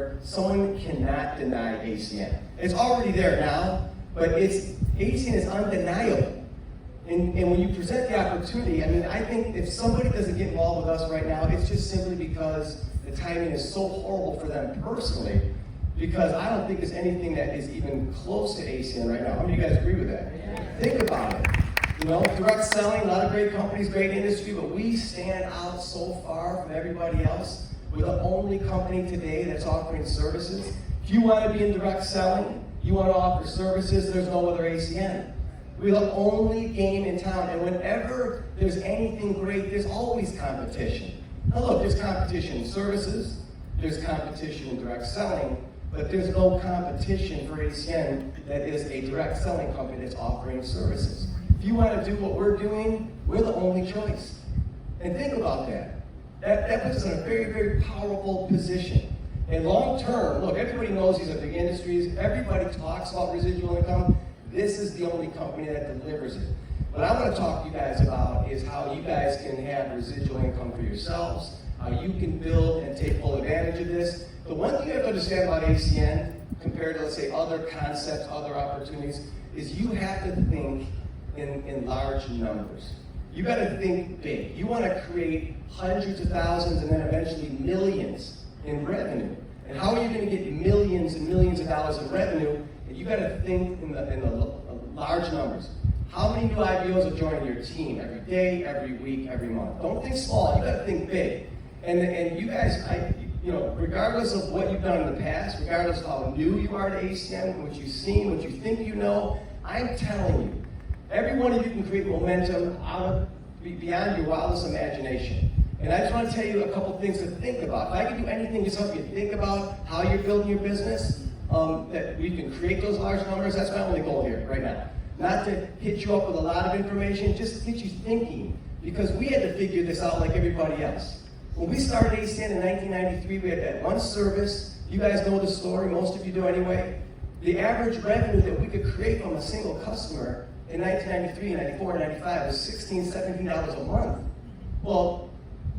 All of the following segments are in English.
where someone cannot deny ACN. It's already there now, but ACN is undeniable. And when you present the opportunity, I mean, I think if somebody doesn't get involved with us right now, it's just simply because the timing is so horrible for them personally, because I don't think there's anything that is even close to ACN right now. How many of you guys agree with that? Yeah. Think about it. You know, direct selling, a lot of great companies, great industry, but we stand out so far from everybody else. We're the only company today that's offering services. If you want to be in direct selling, you want to offer services, there's no other ACN. We're the only game in town, and whenever there's anything great, there's always competition. Now look, there's competition in services, there's competition in direct selling, but there's no competition for ACN that is a direct selling company that's offering services. If you want to do what we're doing, we're the only choice. And think about that. That puts us in a very, very powerful position. And long term, look, everybody knows these are big industries, everybody talks about residual income. This is the only company that delivers it. What I want to talk to you guys about is how you guys can have residual income for yourselves, how you can build and take full advantage of this. The one thing you have to understand about ACN, compared to, let's say, other concepts, other opportunities, is you have to think in large numbers. You got to think big. You want to create hundreds of thousands and then eventually millions in revenue. And how are you going to get millions and millions of dollars in revenue? You got to think in the large numbers. How many new IBOs are joining your team every day, every week, every month? Don't think small. You got to think big. And you guys, regardless of what you've done in the past, regardless of how new you are to ACN, what you've seen, what you think you know, I'm telling you, every one of you can create momentum beyond your wildest imagination. And I just want to tell you a couple things to think about. If I can do anything to help you think about how you're building your business, that we can create those large numbers, that's my only goal here right now. Not to hit you up with a lot of information, just to get you thinking. Because we had to figure this out like everybody else. When we started ACN in 1993, we had that one service. You guys know the story, most of you do anyway. The average revenue that we could create from a single customer in 1993, 94, 95 was $16, $17 a month. Well,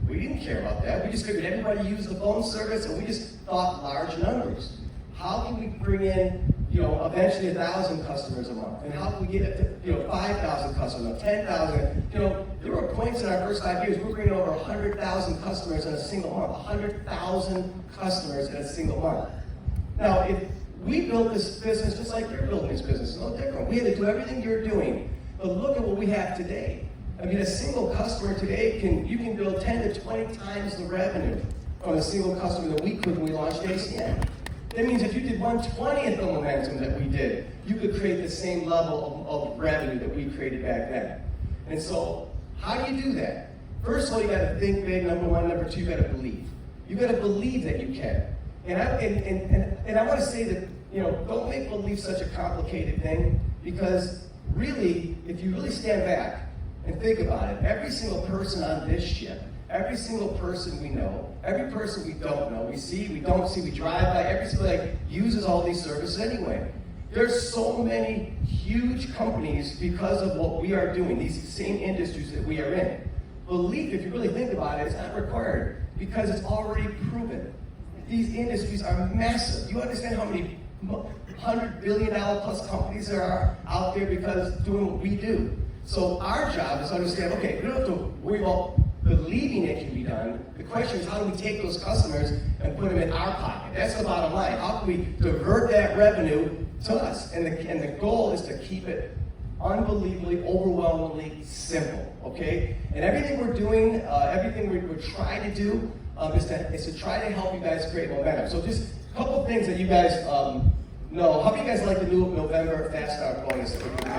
we didn't care about that. We just figured everybody used the phone service, and we just thought large numbers. How can we bring in, eventually 1,000 customers a month? And how can we get it to, 5,000 customers, 10,000? There were points in our first 5 years, we were bringing over 100,000 customers in a single month, 100,000 customers in a single month. Now, if we built this business just like you're building this business, it's no different. We had to do everything you're doing, but look at what we have today. I mean, a single customer today, you can build 10 to 20 times the revenue from a single customer that we could when we launched ACN. That means if you did 1/20th the momentum that we did, you could create the same level of revenue that we created back then. And so, how do you do that? First of all, you got to think big, number one. Number two, you got to believe. You got to believe that you can. And I want to say that, don't make belief such a complicated thing, because really, if you really stand back and think about it, every single person on this ship, every single person we know, every person we don't know, we see, we don't see, we drive by, every single uses all these services anyway. There's so many huge companies because of what we are doing, these same industries that we are in. Belief, if you really think about it, is not required because it's already proven. These industries are massive. You understand how many $100 billion plus companies there are out there because doing what we do. So our job is to understand, okay, we don't have to worry about believing it can be done. The question is, how do we take those customers and put them in our pocket? That's the bottom line. How can we divert that revenue to us? And the goal is to keep it unbelievably, overwhelmingly simple, okay? And everything we're doing, everything we're trying to do is to try to help you guys create momentum. So just a couple things that you guys know. How many of you guys like the new November Fast Start bonus that we're doing?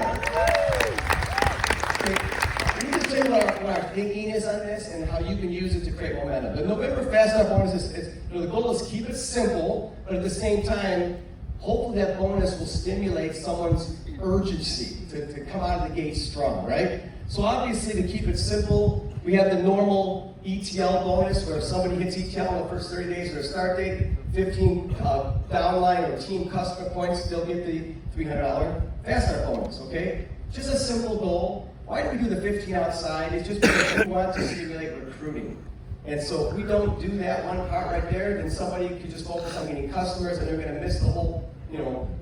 Can you just say what our thinking is on this and how you can use it to create momentum? The November Fast Start bonus is the goal is to keep it simple, but at the same time, hopefully that bonus will stimulate someone's urgency to come out of the gate strong, right? So obviously, to keep it simple, we have the normal ETL bonus, where if somebody hits ETL in the first 30 days of their start date, 15 downline or team customer points, they'll get the $300 Fast Start bonus, okay? Just a simple goal. Why do we do the 15 outside? It's just because we want to stimulate recruiting. And so if we don't do that one part right there, then somebody could just focus on getting customers and they're going to miss the whole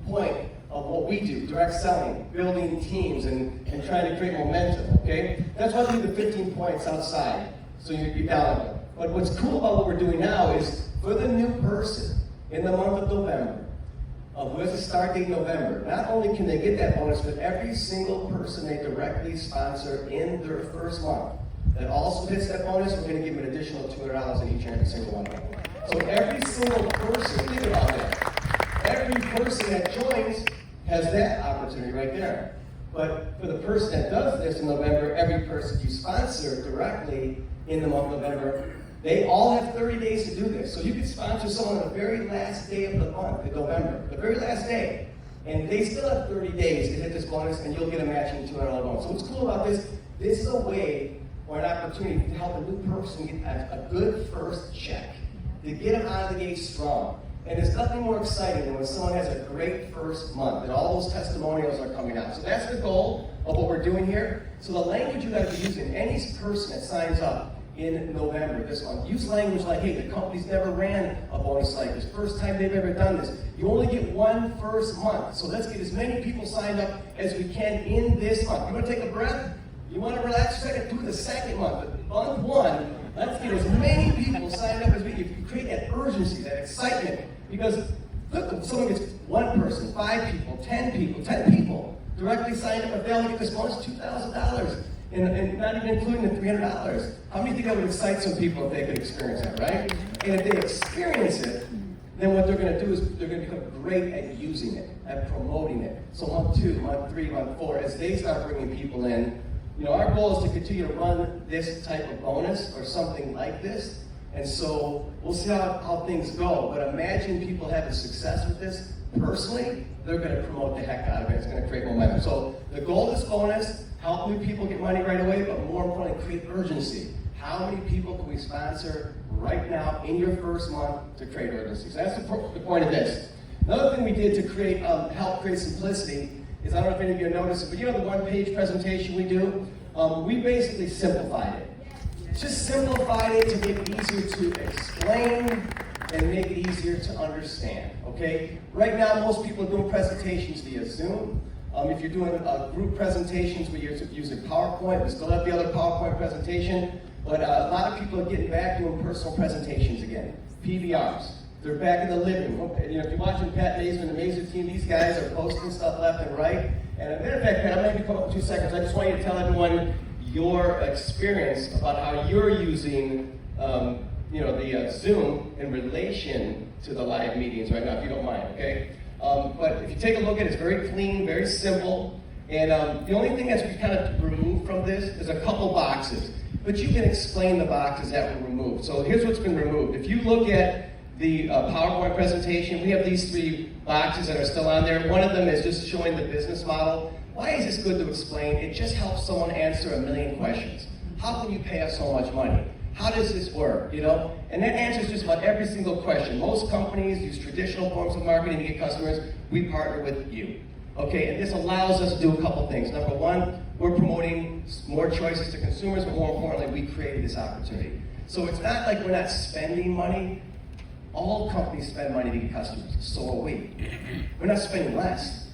point of what we do, direct selling, building teams, and trying to create momentum, okay? That's why we do the 15 points outside, so you'd be down. But what's cool about what we're doing now is, for the new person in the month of November, who has a start date in November, not only can they get that bonus, but every single person they directly sponsor in their first month that also hits that bonus, we're going to give them an additional $200 in each and every single one of them. So every single person, think about that. Every person that joins has that opportunity right there. But for the person that does this in November, every person you sponsor directly in the month of November, they all have 30 days to do this. So you could sponsor someone on the very last day of the month, in November, the very last day, and they still have 30 days to hit this bonus, and you'll get a matching $200 bonus. So what's cool about this is a way or an opportunity to help a new person get a good first check, to get them out of the gate strong. And there's nothing more exciting than when someone has a great first month and all those testimonials are coming out. So that's the goal of what we're doing here. So the language you got to be using, any person that signs up in November, this month, use language like, hey, the company's never ran a bonus like this. First time they've ever done this. You only get one first month. So let's get as many people signed up as we can in this month. You want to take a breath? You want to relax a second? Do the second month. But month one, let's get as many people signed up as we can. You create that urgency, that excitement. Because look, if someone gets one person, 5 people, 10 people directly signed up, if they only get this bonus, $2,000, and not even including the $300. How many think that would excite some people if they could experience that, right? And if they experience it, then what they're going to do is they're going to become great at using it, at promoting it. So month 2, month 3, month 4, as they start bringing people in, our goal is to continue to run this type of bonus or something like this. And so we'll see how things go. But imagine people having success with this. Personally, they're going to promote the heck out of it. It's going to create momentum. So the goal of this bonus, help new people get money right away, but more importantly, create urgency. How many people can we sponsor right now in your first month to create urgency? So that's the point of this. Another thing we did to create help create simplicity is, I don't know if any of you noticed it, but the one-page presentation we do? We basically simplified it. Just simplified it to make it easier to explain and make it easier to understand, okay? Right now, most people are doing presentations via Zoom. If you're doing group presentations where you're using PowerPoint, we still have the other PowerPoint presentation, but a lot of people are getting back doing personal presentations again, PBRs. They're back in the living room. If you're watching Pat Mazer and the Mazer team, these guys are posting stuff left and right. And as a matter of fact, Pat, I'm going to come up in 2 seconds. I just want you to tell everyone your experience about how you're using the Zoom in relation to the live meetings right now, if you don't mind, okay? But if you take a look at it, it's very clean, very simple. And the only thing that's kind of removed from this is a couple boxes. But you can explain the boxes that were removed. So here's what's been removed. If you look at the PowerPoint presentation, we have these 3 boxes that are still on there. One of them is just showing the business model. Why is this good to explain? It just helps someone answer a million questions. How can you pay us so much money? How does this work, And that answers just about every single question. Most companies use traditional forms of marketing to get customers. We partner with you, okay? And this allows us to do a couple things. Number one, we're promoting more choices to consumers, but more importantly, we created this opportunity. So it's not like we're not spending money. All companies spend money to get customers, so are we. We're not spending less.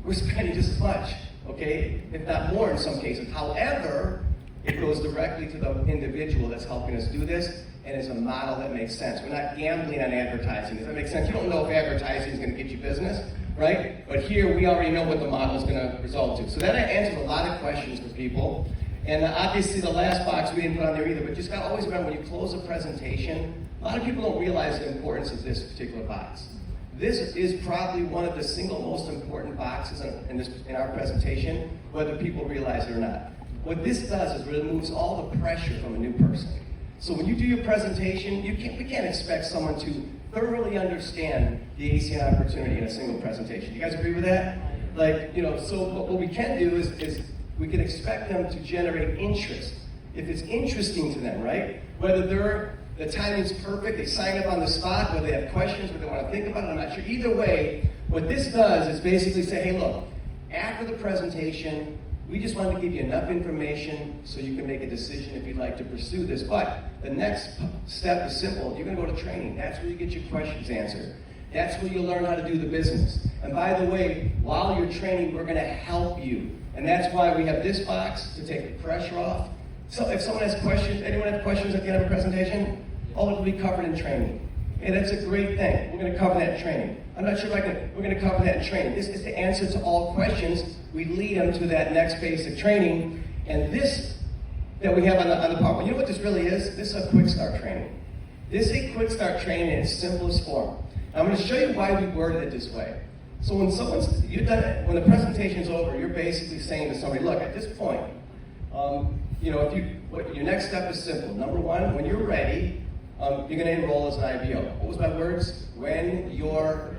We're spending just as much, okay? If not more in some cases. However, it goes directly to the individual that's helping us do this, and it's a model that makes sense. We're not gambling on advertising. Does that make sense? You don't know if advertising is going to get you business, right? But here, we already know what the model is going to result to. So that answers a lot of questions for people. And obviously, the last box we didn't put on there either, but just got to always remember, when you close a presentation, a lot of people don't realize the importance of this particular box. This is probably one of the single most important boxes in our presentation, whether people realize it or not. What this does is removes all the pressure from a new person. So when you do your presentation, we can't expect someone to thoroughly understand the ACN opportunity in a single presentation. You guys agree with that? So what we can do is we can expect them to generate interest. If it's interesting to them, right? Whether the timing's perfect, they sign up on the spot, whether they have questions, whether they want to think about it, I'm not sure. Either way, what this does is basically say, hey, look, after the presentation, We just wanted to give you enough information so you can make a decision if you'd like to pursue this. But the next step is simple. You're going to go to training. That's where you get your questions answered. That's where you'll learn how to do the business. And by the way, while you're training, we're going to help you. And that's why we have this box to take the pressure off. So if someone has questions, anyone have questions at the end of a presentation? All it will be covered in training. And that's a great thing. We're going to cover that in training. I'm not sure if we're going to cover that in training. This is the answer to all questions. We lead them to that next basic training. And this that we have on the PowerPoint, you know what this really is? This is a quick start training. This is a quick start training in its simplest form. I'm going to show you why we worded it this way. So when when the presentation is over, you're basically saying to somebody, look, at this point, your next step is simple. Number one, when you're ready, you're going to enroll as an IBO. What was my words? When you're,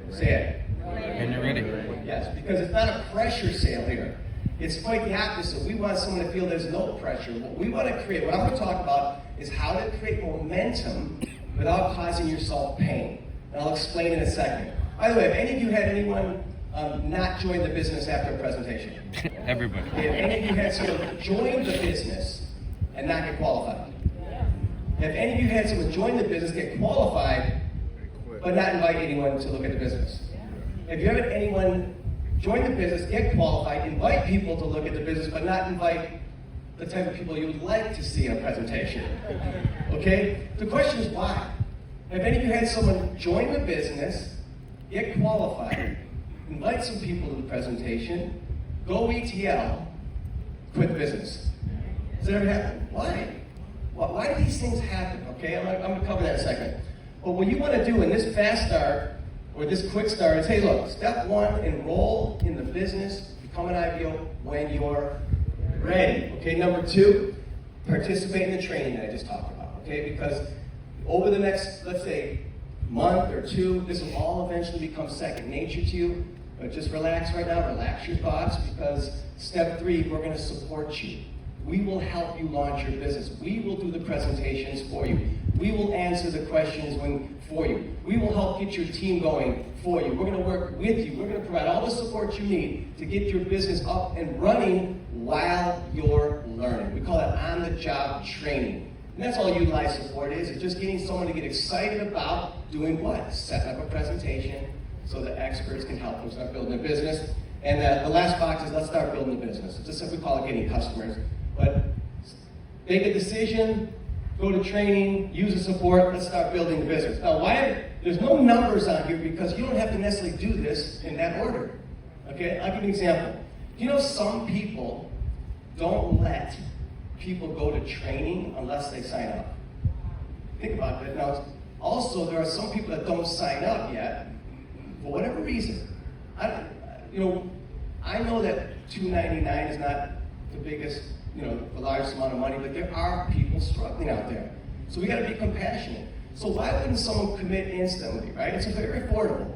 say it. When you're ready. Yes, because it's not a pressure sale here. It's quite the opposite. We want someone to feel there's no pressure. What we want to create, what I'm going to talk about, is how to create momentum without causing yourself pain. And I'll explain in a second. By the way, have any of you had anyone not join the business after a presentation? Everybody. Have any of you had someone join the business and not get qualified? Have any of you had someone join the business, get qualified, but not invite anyone to look at the business? Have you ever had anyone join the business, get qualified, invite people to look at the business, but not invite the type of people you would like to see in a presentation? Okay? The question is why? Have any of you had someone join the business, get qualified, invite some people to the presentation, go ETL, quit the business? Does that ever happen? Why? Why do these things happen? Okay, I'm going to cover that in a second. But what you want to do in this fast start, or this quick start, is, hey, look, step one, enroll in the business, become an IBO when you're ready. Okay, number two, participate in the training that I just talked about. Okay, because over the next, let's say, month or two, this will all eventually become second nature to you. But just relax right now, relax your thoughts, because step three, we're going to support you. We will help you launch your business. We will do the presentations for you. We will answer the questions for you. We will help get your team going for you. We're going to work with you. We're going to provide all the support you need to get your business up and running while you're learning. We call that on-the-job training. And that's all Utilize Support is. It's just getting someone to get excited about doing what? Setting up a presentation so that experts can help them start building a business. And the last box is let's start building a business. It's just simply call it getting customers. But make a decision, go to training, use the support, let's start building the business. Now, there's no numbers on here because you don't have to necessarily do this in that order. Okay, I'll give you an example. You know, some people don't let people go to training unless they sign up. Think about that. Now, also, there are some people that don't sign up yet for whatever reason. I know that $299 is not the biggest, the largest amount of money, but there are people struggling out there. So we got to be compassionate. So why wouldn't someone commit instantly, right? It's very affordable.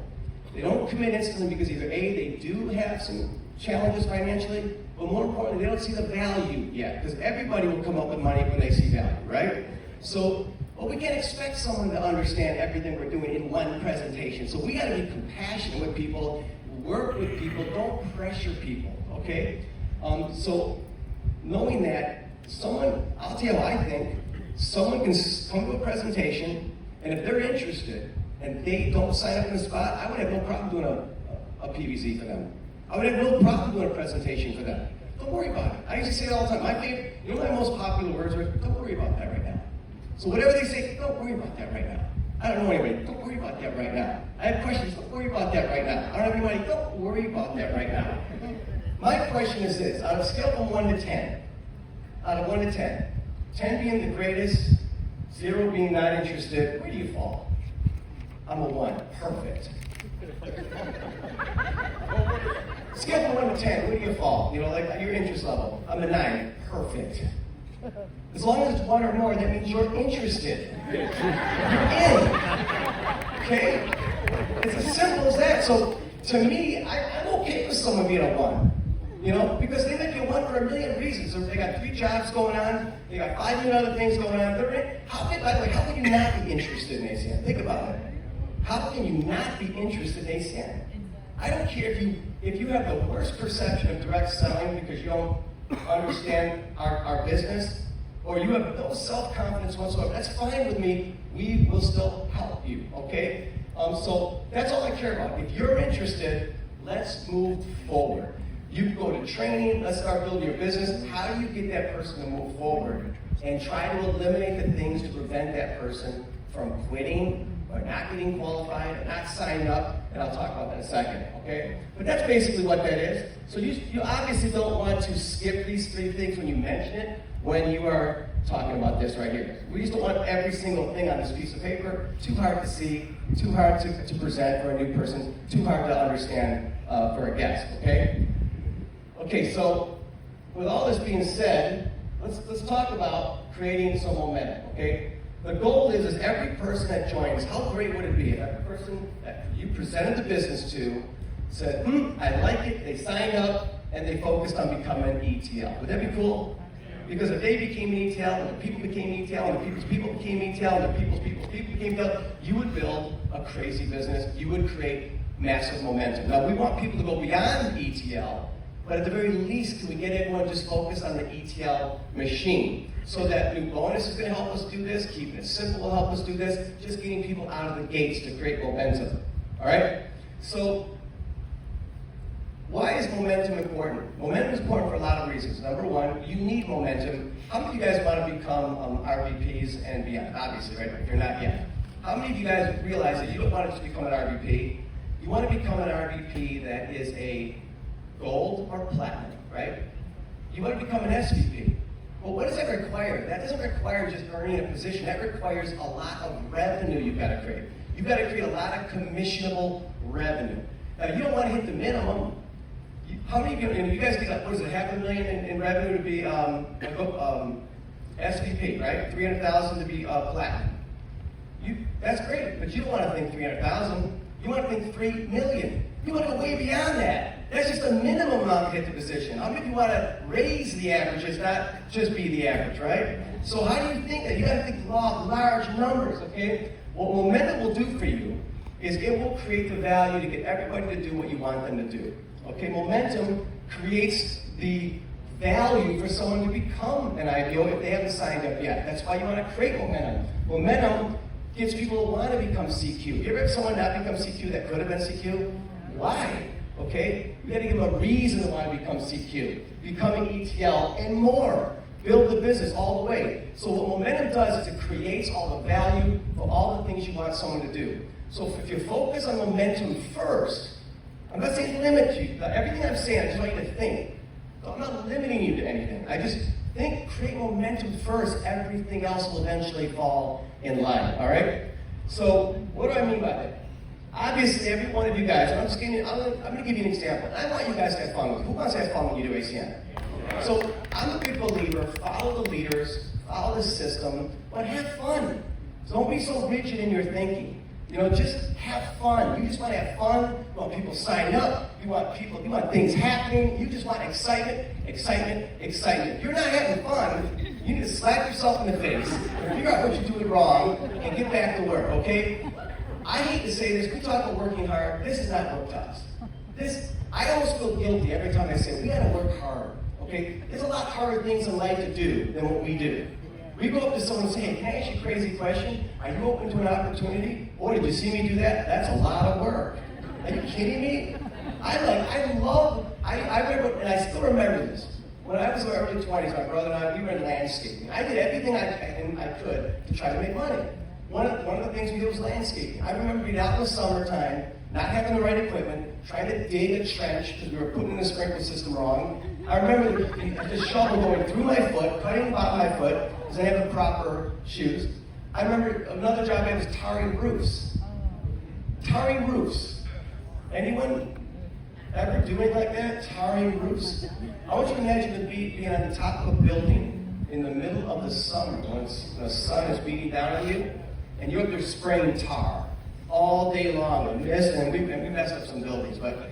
They don't commit instantly because either A, they do have some challenges financially, but more importantly, they don't see the value yet, because everybody will come up with money when they see value, right? So, we can't expect someone to understand everything we're doing in one presentation. So we got to be compassionate with people, work with people, don't pressure people, okay? So knowing that, I'll tell you what I think, someone can come to a presentation, and if they're interested, and they don't sign up in the spot, I would have no problem doing a PVZ for them. I would have no problem doing a presentation for them. Don't worry about it. I used to say it all the time. My favorite, my most popular words were, don't worry about that right now. So whatever they say, don't worry about that right now. I don't know anybody, don't worry about that right now. I have questions, don't worry about that right now. I don't have anybody, don't worry about that right now. My question is this, out of a scale from 1 to 10, 10 being the greatest, 0 being not interested, where do you fall? I'm a 1, perfect. Scale from 1 to 10, where do you fall? Like your interest level. I'm a 9, perfect. As long as it's 1 or more, that means you're interested. You're in. Okay? It's as simple as that. So, to me, I'm okay with someone being a 1. Because they might be a 1 for a million reasons. They got 3 jobs going on, they got 5 million other things going on. By the way, how can you not be interested in ACN? Think about it. How can you not be interested in ACN? I don't care if you have the worst perception of direct selling because you don't understand our business, or you have no self-confidence whatsoever. That's fine with me. We will still help you, okay? So that's all I care about. If you're interested, let's move forward. You go to training, let's start building your business. How do you get that person to move forward? And try to eliminate the things to prevent that person from quitting, or not getting qualified, or not signing up, and I'll talk about that in a second, okay? But that's basically what that is. So you obviously don't want to skip these three things when you mention it, when you are talking about this right here. We just don't want every single thing on this piece of paper, too hard to see, too hard to present for a new person, too hard to understand for a guest, okay? Okay, so with all this being said, let's talk about creating some momentum, okay? The goal is every person that joins, how great would it be if every person that you presented the business to said, I like it, they signed up, and they focused on becoming an ETL. Would that be cool? Because if they became an ETL, and the people became ETL, and the people's people became ETL, and the people's people became ETL, you would build a crazy business. You would create massive momentum. Now, we want people to go beyond ETL, but at the very least, can we get everyone just focused on the ETL machine? So that new bonus is going to help us do this, keeping it simple will help us do this, just getting people out of the gates to create momentum. All right? So, why is momentum important? Momentum is important for a lot of reasons. Number one, you need momentum. How many of you guys want to become RVPs and beyond? Obviously, right? You're not yet. How many of you guys realize that you don't want to just become an RVP? You want to become an RVP that is a gold or platinum, right? You want to become an SVP. Well, what does that require? That doesn't require just earning a position. That requires a lot of revenue you've got to create. You've got to create a lot of commissionable revenue. Now, you don't want to hit the minimum. How many of you guys get like, what is it, $500,000 in revenue to be SVP, right? 300,000 to be platinum. That's great, but you don't want to think 300,000. You want to think 3 million. You want to go way beyond that. That's just a minimum amount to hit the position. How many of you want to raise the averages, not just be the average, right? So how do you think that? You got to think large numbers, okay? What momentum will do for you is it will create the value to get everybody to do what you want them to do. Okay, momentum creates the value for someone to become an IPO if they haven't signed up yet. That's why you want to create momentum. Momentum gets people to want to become CQ. You ever have someone not become CQ that could have been CQ? Why? Okay? You got to give them a reason to want to become CQ, becoming ETL, and more. Build the business all the way. So what momentum does is it creates all the value for all the things you want someone to do. So if you focus on momentum first, I'm not saying limit you. Everything I'm saying, I just want you to think. I'm not limiting you to anything. I just think, create momentum first. Everything else will eventually fall in line, all right? So what do I mean by that? Obviously, every one of you guys, I'm going to give you an example. I want you guys to have fun with it. Who wants to have fun when you do ACN? So I'm a big believer, follow the leaders, follow the system, but have fun. Don't be so rigid in your thinking. You know, just have fun. You just want to have fun. You want people signing up. You want things happening. You just want excitement, excitement, excitement. You're not having fun. You need to slap yourself in the face and figure out what you're doing wrong and get back to work, okay? I hate to say this. We talk about working hard. This is not work to us. I almost feel guilty every time I say, we got to work hard, okay? There's a lot harder things in life to do than what we do. We go up to someone and say, hey, can I ask you a crazy question? Are you open to an opportunity? Boy, did you see me do that? That's a lot of work. Are you kidding me? I remember, and I still remember this. When I was in my early 20s, my brother and I, we were in landscaping. I did everything I could to try to make money. One of the things we did was landscaping. I remember being out in the summertime, not having the right equipment, trying to dig a trench because we were putting in the sprinkler system wrong. I remember the shovel going through my foot, cutting the bottom of my foot, because I didn't have the proper shoes. I remember another job I had was tarring roofs. Tarring roofs. Anyone ever do anything like that? Tarring roofs? I want you to imagine being on the top of a building in the middle of the summer when the sun is beating down on you, and you're up there spraying tar all day long. And we messed up some buildings, but we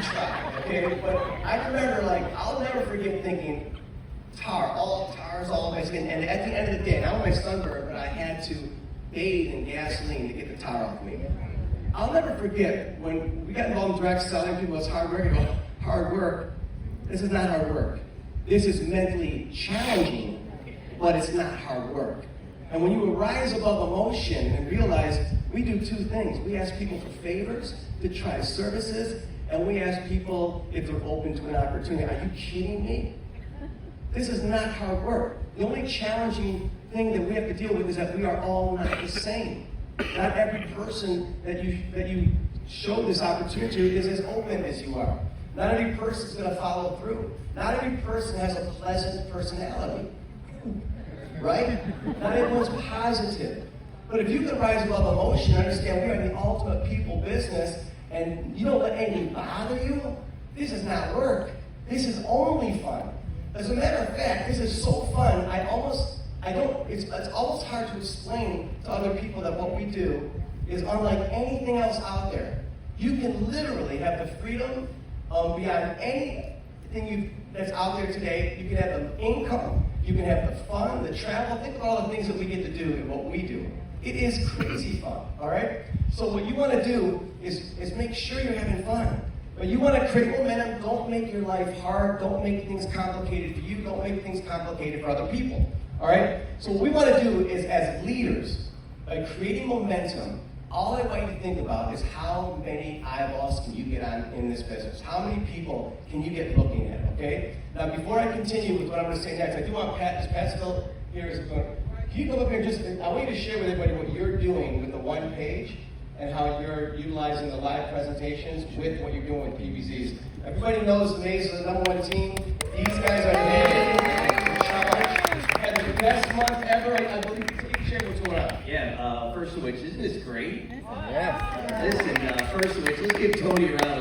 tried, okay? But I remember, I'll never forget thinking, tar's all my skin. And at the end of the day, not only my sunburn, but I had to bathe in gasoline to get the tar off me. I'll never forget when we got involved in direct selling, people was hard work. Hard work. This is not hard work. This is mentally challenging, but it's not hard work. And when you rise above emotion and realize we do two things. We ask people for favors to try services, and we ask people if they're open to an opportunity. Are you kidding me? This is not hard work. The only challenging thing that we have to deal with is that we are all not the same. Not every person that you show this opportunity to is as open as you are. Not every person is going to follow through. Not every person has a pleasant personality. Right? Not everyone's positive. But if you can rise above emotion and understand we are the ultimate people business, and you don't let anything bother you, this is not work. This is only fun. As a matter of fact, this is so fun, it's almost hard to explain to other people that what we do is unlike anything else out there. You can literally have the freedom beyond anything that's out there today. You can have the income, you can have the fun, the travel. Think of all the things that we get to do and what we do. It is crazy fun, all right? So what you want to do is make sure you're having fun. But you want to create momentum. Don't make your life hard. Don't make things complicated for you. Don't make things complicated for other people, all right? So what we want to do is, as leaders, by creating momentum, all I want you to think about is how many eyeballs can you get on in this business? How many people can you get looking at, okay? Now, before I continue with what I'm going to say next, I do want Pat, is Pat still here? Can you come up here and I want you to share with everybody what you're doing with the one page and how you're utilizing the live presentations with what you're doing with PBZs. Everybody knows the Maze is the #1 team. These guys are dedicated to challenge. Had the best month ever, I believe. Share what's going on. Yeah, first of which, isn't this great? Yeah. Listen, first of which, let's give Tony a round of